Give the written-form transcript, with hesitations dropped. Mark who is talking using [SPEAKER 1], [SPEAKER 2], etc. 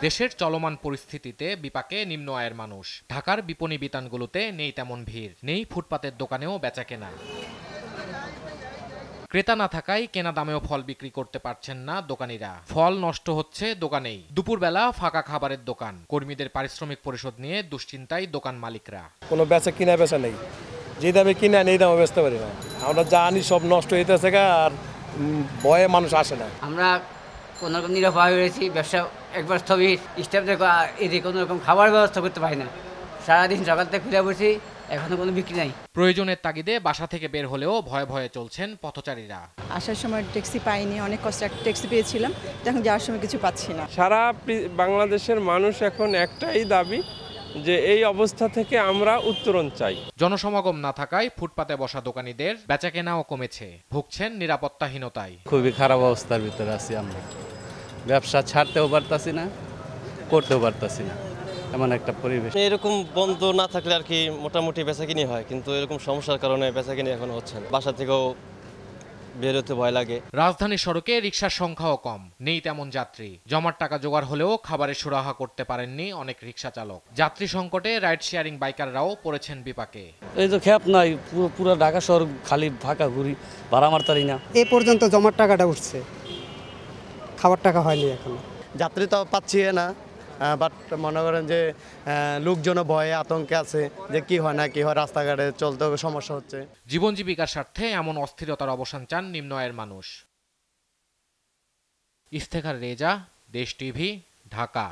[SPEAKER 1] দেশের চলমান পরিস্থিতিতে বিপাকে নিম্ন আয়ের মানুষ। ঢাকার বিপণী বিতানগুলোতে নেই তেমন ভিড়, নেই ফুটপাতের দোকানেও বেচাকেনা। ক্রেতা না থাকায় কেনা দামেও ফল বিক্রি করতে পারছেন না দোকানিরা। ফল নষ্ট হচ্ছে দোকানেই। দুপুরবেলা ফাঁকা খাবারের দোকান, কর্মীদের পারিশ্রমিক পরিশোধ নিয়ে দুশ্চিন্তায় দোকান মালিকরা।
[SPEAKER 2] কোনো কিনা বেচা নেই, যে দামে কিনা নেই দামে বেচতে পারি না। আমরা যা আনি সব নষ্ট হইতেছে, আর ভয়ে মানুষ আসে না।
[SPEAKER 3] আমরা কোনো রকম নিরাপদ হয়েছি, ব্যবসা একবার স্থবির। স্টাফদের এদিকে কোনো রকম খাবার ব্যবস্থা করতে পারি না। সারাদিন সকাল থেকে ফিরে বসি, এখনো কোনো বিক্রি নাই।
[SPEAKER 1] প্রয়োজনের তাগিদে বাসা থেকে বের হলেও ভয়ে ভয়ে চলছেন পথচারীরা।
[SPEAKER 4] আসার সময় ট্যাক্সি পাইনি, অনেক কষ্টে একটা ট্যাক্সি পেয়েছিলাম, এখন যাওয়ার সময় কিছু পাচ্ছি না।
[SPEAKER 5] সারা বাংলাদেশের মানুষ এখন একটাই দাবি যে এই অবস্থা থেকে আমরা উত্তরণ চাই।
[SPEAKER 1] জনসমাগম না থাকায় ফুটপাতে বসা দোকানীদের বেচাকেনাও কমেছে, ভুগছেন নিরাপত্তাহীনতায়।
[SPEAKER 6] খুবই খারাপ অবস্থার ভিতরে আছি আমরা, ব্যবসা ছাড়তেও পারতাছি না, করতেও পারতাছি না, এমন একটা পরিবেশ।
[SPEAKER 7] এরকম বন্ধ না থাকলে আর কি মোটামুটি বেচাকিনি হয়, কিন্তু এরকম সমস্যার কারণে বেচাকিনি এখন হচ্ছে না। বাসা থেকেও বের হতে ভয় লাগে।
[SPEAKER 1] রাজধানীর সড়কে রিকশার সংখ্যাও কম, নেই তেমন যাত্রী। জমার টাকা জোগাড় হলেও খাবারের সুরাহা করতে পারেননি অনেক রিকশা চালক। যাত্রী সংকটে রাইড শেয়ারিং বাইকাররাও পড়েছেন বিপাকে।
[SPEAKER 8] এই তো খ্যাপ নাই, পুরো ঢাকা শহর খালি ফাঁকা ঘুরি, ভাড়া মারতারি না।
[SPEAKER 9] এ পর্যন্ত জমার টাকাটা উঠছে, খাবার টাকা হয়নি এখনো।
[SPEAKER 10] যাত্রী তো পাচ্ছি না, বাট মনে করেন যে লোকজন ভয়ে আতঙ্কে আছে যে কি হয় না কি হয়, রাস্তাঘাটে চলতে হবে, সমস্যা হচ্ছে।
[SPEAKER 1] জীবন জীবিকার স্বার্থে এমন অস্থিরতার অবসান চান নিম্ন আয়ের মানুষ। ইফতেখার রেজা, দেশ টিভি, ঢাকা।